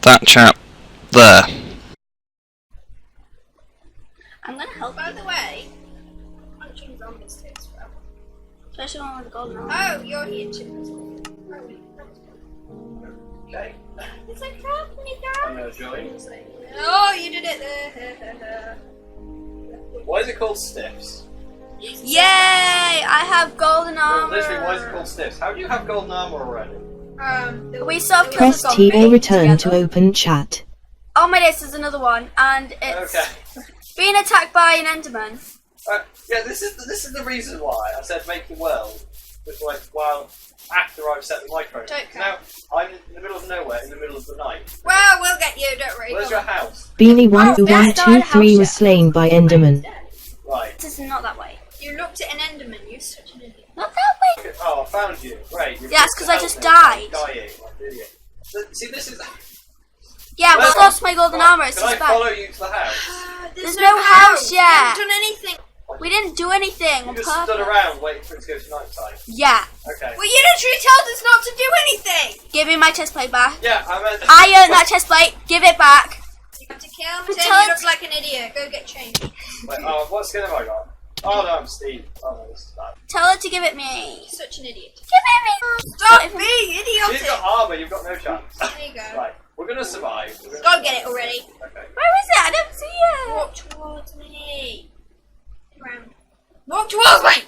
that chap there. I'm gonna help. By the way, Punching zombies takes forever. Especially one with the golden arm. oh, you're here too. Okay. It's like, help me, I'm guys. gonna join. Oh, you did it there. Why is it called Stiffs? Yay! I have golden armor. Literally, why is it called Stiffs? How do you have golden armor already? We saw killed Press a T zombie or return to together. open chat. Oh my days, there's another one, and it's Okay. being attacked by an Enderman. Yeah, this is the reason why I said make the world, but like while after I've set the microphone. Don't care. Now I'm in the middle of nowhere, in the middle of the night. Well, we'll get you, don't worry. Where's your house? Beanie Oh, there's the 12123 house was slain by Enderman. Right. This is not that way. You looked at an Enderman, you're such an idiot. Not that way. Okay, oh, I found you. Great. You're Yeah, it's supposed 'cause I to just help me. died. I'm dying, like an idiot. See, this is. Yeah, Where- we lost my golden armor. It's Can I just follow bad. you to the house? There's no house You yet. haven't done anything. We didn't do anything You on just stood purpose. around waiting for it to go to night time. Yeah. Okay. Well, you literally told us not to do anything. Give me my chest plate back. Yeah, I meant. I earned that chest plate. Give it back. You have to kill me. But You tell look it- like an idiot. Go get changed. Wait, oh, what skin have I got? Oh no, I'm Steve. Oh no, this is bad. Tell her to give it me. You're such an idiot. Give it me. Stop Not being You've idiotic. got armor, you've got no chance. There you go. Right, we're gonna survive. We're gonna Go survive. get it already. Okay. Where is it? I don't see it. Walk towards me. Around. Walk towards me.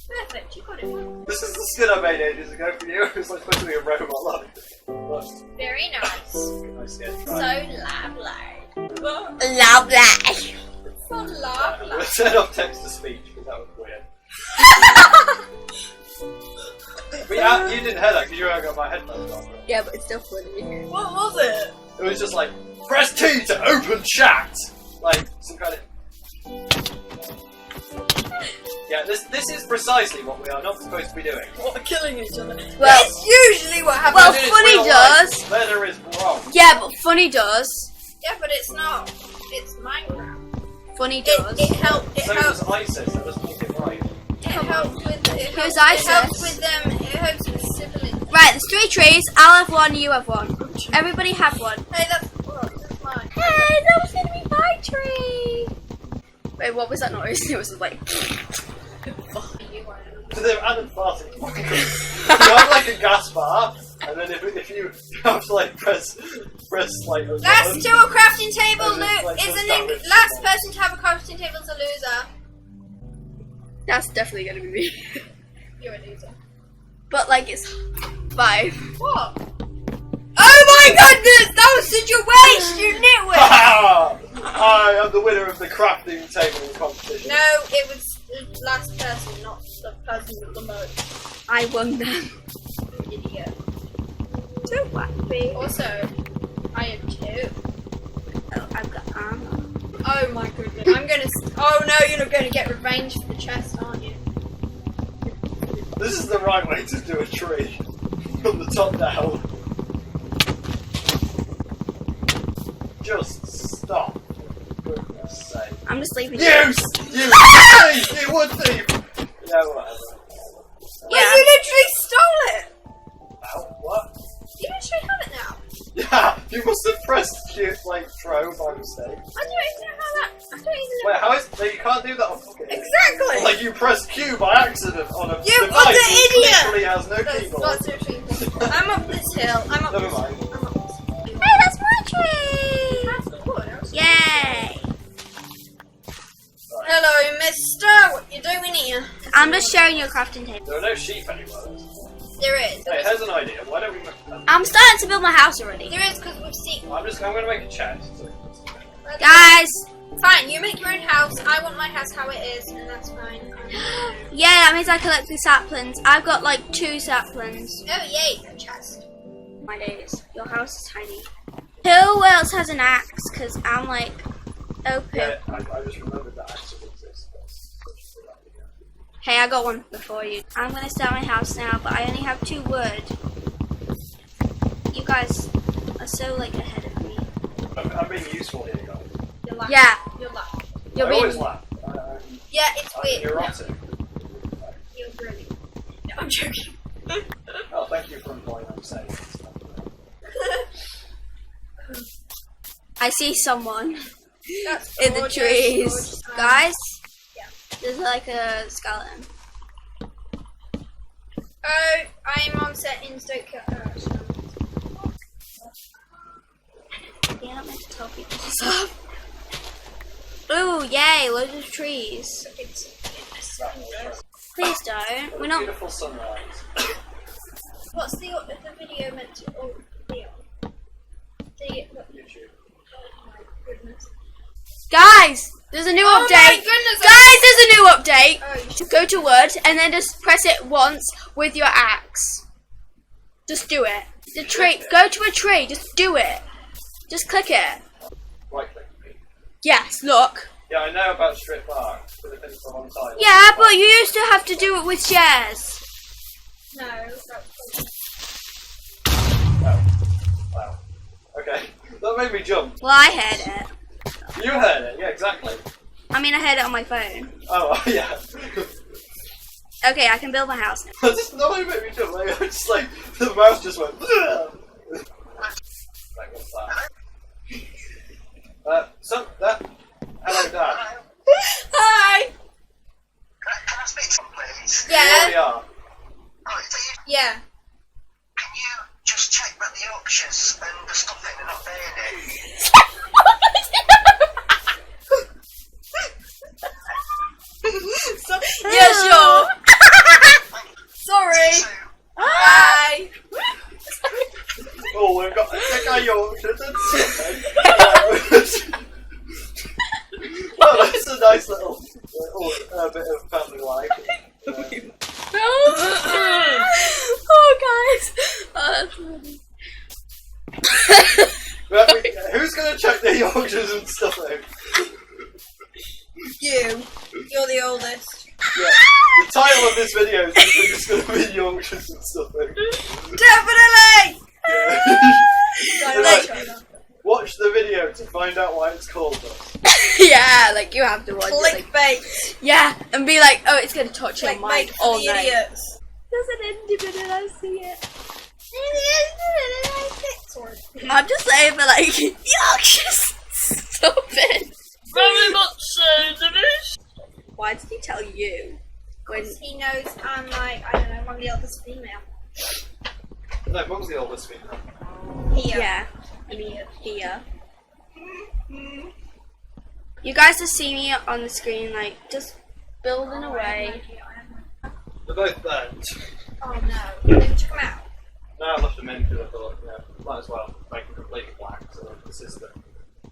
Perfect. You got it. This is the skin I made ages ago for you. It's like supposed to be a robot like. Look, Very nice. nice skin. So Right. lovely. Lovely. So We'll lovely. turn off text to speech because that was weird. But you didn't hear that because you haven't got my headphones on. Yeah, but it's still funny. What was it? It was just like, press T to open chat! Like, some kind of... Yeah, this is precisely what we are not supposed to be doing. What, killing each other? Well, It's usually what happens. Well, Imagine it's funny real does. life. Murder is wrong. yeah, but funny does. Yeah, but it's not. It's Minecraft. Funny does. It helps. It So helps. does ISIS, that doesn't make it right. It helps with. It Who's helps, ISIS? It helps with them. It helps with siblings. Right, there's 3 trees. I'll have one. You have one. Everybody have one. Hey, that's mine. Hey, that was gonna be my tree. Wait, what was that noise? It was like. So they've added bars in You have like a gas bar, and then if you have to like press like a Last button, to a crafting table. And then, like, Is just an damage. last person to have a crafting table is a loser. That's definitely gonna be me. You're a loser. But like, it's 5. What? Oh my goodness! That was such a waste, you nitwit! I am the winner of the crafting table competition. No, it was the last person, not the person with the most. I won them. You idiot. Don't worry. Also, I have 2. Oh, I've got armor. Oh my goodness. I'm gonna. Oh no, you're not gonna get revenge for the chest, aren't you? This is the right way to do a tree. From the top down. Just stop. For goodness sake. I'm just leaving. You thief! You would thief! Yeah, whatever. Yeah, you literally stole it! Ow, what? You literally have it now. Yeah, you must have pressed Q, like, throw by mistake. I don't even know how that. I don't even know. Wait, how is. No, you can't do that on Pocket. Exactly! Like, you pressed Q by accident on a You device utter which idiot! literally has no That's keyboard. not so true. I'm up this hill. I'm up Never this mind. I'm up this hill. Hey, that's my tree. That's the wood. Yay! Hello, mister. What you doing here? I'm just showing you a crafting table. There are no sheep anywhere. There is. Hey, here's an idea. Why don't we make... I'm starting to build my house already. There is because we've seen. I'm going to make a chest. Guys, Fine, you make your own house. I want my house how it is, and that's fine. yeah, that means I collect the saplings. I've got like 2 saplings. Oh yay, a chest. My days. Your house is tiny. Who else has an axe? Because I'm like, OP. Yeah, I just remembered that actually exists. Hey, I got one before you. I'm gonna start my house now, but I only have 2 wood. You guys are so like ahead of me. I'm being useful here, guys. You're laughing. Yeah, You're laughing. you're I always being. laugh. Yeah, it's I'm weird. neurotic. You're brilliant. No, I'm joking. Oh, thank you for point I'm saying stuff. I see someone That's in the gorgeous, trees. gorgeous. Guys, Yeah. there's like a skeleton. Oh, I'm on set in Stoke. Yeah, I'm meant to tell people this up. Ooh, yay, loads of trees. Please don't. We're not. Beautiful sunrise. What's the video meant to? Oh, video. YouTube. Oh my goodness. Guys, there's a new Oh update. my goodness, Guys, there's a new update. Oh, you should. Go to wood and then just press it once with your axe. Just do it. The tree. Go to a tree. Just do it. Just click it. Right click. Yes. Look. Yeah, I know about strip bar, but it's been for a long time. Yeah, but you used to have to do it with shares. No. Oh. Wow. Okay. That made me jump. Well, I heard it. You heard it, yeah, exactly. I mean, I heard it on my phone. Oh, yeah. Okay, I can build my house now. That made me jump. Like, I just like, the mouse just went. Like, what's that? Hello, Dad. Hi. Can I speak to him, please? Here we Yeah. are. Oh, so you, Yeah. can you just check that the Yorkshires and the Stuffing are not being it? Yeah, sure. Sorry. So, Bye. Oh, we've got the guy Yorkshire and something. Oh, that's a nice little bit of family life. Oh, guys. Oh, that's funny. Who's going to check the Yorkshires and stuffing? You. You're the oldest. Yeah. The title of this video is just going to be Yorkshires and stuffing. Definitely. Like, watch the video to find out why it's called this. Yeah, like you have to watch it. Like, Clickbait. yeah, and be like, oh, it's gonna touch your mind Clickbait all for the night. idiots. There's an indie and I see it. Sorry. I'm just saying, but like, Yorkshire's stupid. Very much so, Divish. Why did he tell you? When He knows I'm like, I don't know, one of the eldest female. No, Mum's the oldest female. Here. yeah, I mean here. You guys just see me on the screen, like just building away. They're both burnt. Oh no. Did you come out? No, I left them in because I thought, yeah, might as well make them completely black so this is the.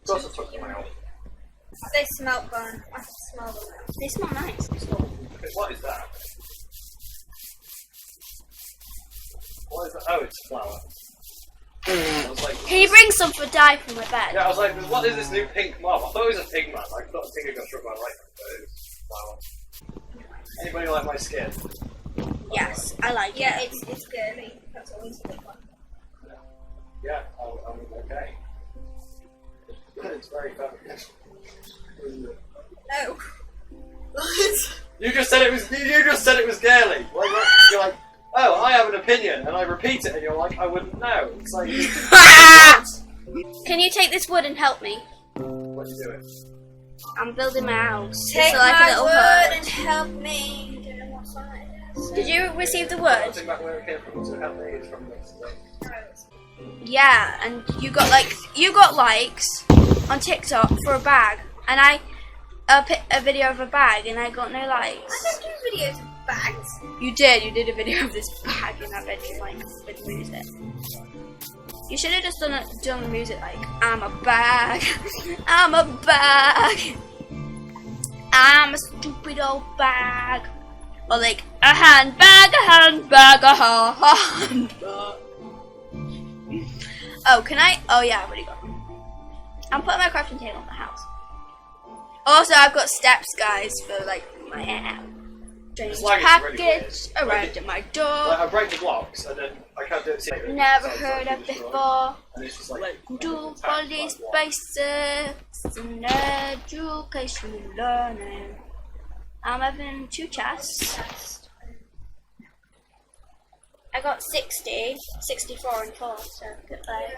Plus, I took them out. They smell fun. I can smell them now. They smell nice. What is that? What is that? Oh, it's flour. I was like, Can you bring some for Di from my bed? yeah, I was like, what is this new pink mob? I thought it was a pig man. I thought a pig had got struck by lightning, but it was flour. Anybody like my skin? Yes, I like Yeah, it. it's girly. That's always a good one. Yeah, I'm okay. It's very feminine. No. You just said it was. You just said it was girly. Like, you're like, oh, I have an opinion, and I repeat it, and you're like, I wouldn't know. It's like, Can you take this wood and help me? what are you doing? I'm building my house. Take It's like a my little word hut. and help me. Don't know what song it is. Did you receive the I wood? think back where it came from to help me is from this. Yeah, and you got likes on TikTok for a bag, and I a video of a bag, and I got no likes. I don't do videos of bags. You did a video of this bag in that bedroom, like with music. You should have just done the music like, I'm a bag, I'm a bag, I'm a stupid old bag, or like a handbag, a handbag, a handbag. Oh, can I? Oh yeah, I've already got them. I'm putting my crafting table in the house. Also, I've got steps, guys, for like my hair. Strange like it's really package weird. arrived at my Like, door. I break the blocks, and then I can't do it. Later. Never So it's heard like of destroyed, before. And it's just like. Do attacked for by these what? basics in education and learning. I'm having 2 chests. I got 60, 64 and 4, so goodbye.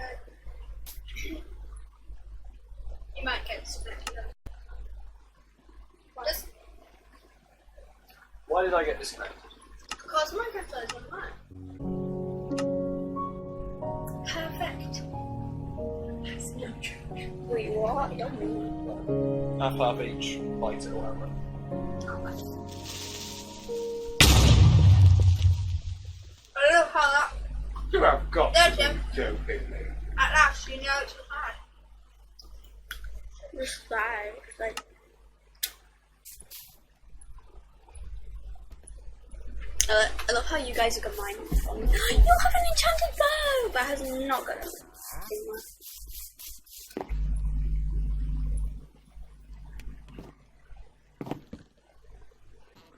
You might get disconnected. Just Why did I get disconnected? because Minecraft is online. Perfect. That's not true. Wait, what? You don't mean Half each bite it or whatever. I love how that. You have got There, to Jim. be joking me. At last, you know it's hard. it's fine. It's like, I love how you guys are combining this on. You have an enchanted bow! But has not got a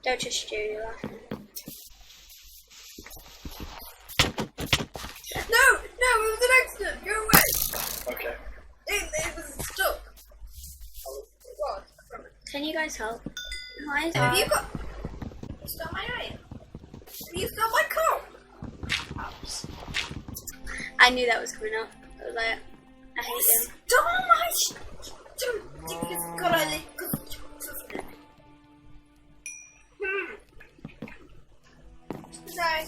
Don't just do you laughing. No, it was an accident. Go away. Okay. It was stuck. It was. I promise. Can you guys help? Why is Have that? you got? You stole my iron. Have you stole my coal? I knew that was coming up. I was like, I hate him. Stole my. Don't think it's got a Because I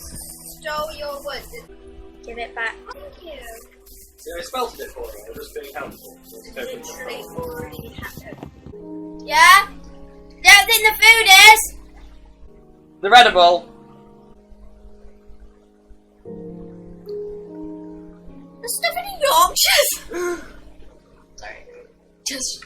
stole your wood. Give it back. Thank you. See, I spelt it for you. I was just being helpful. Literally already happened. Yeah? Don't think the food is! They're edible. The stuffing in Yorkshires! Sorry. Just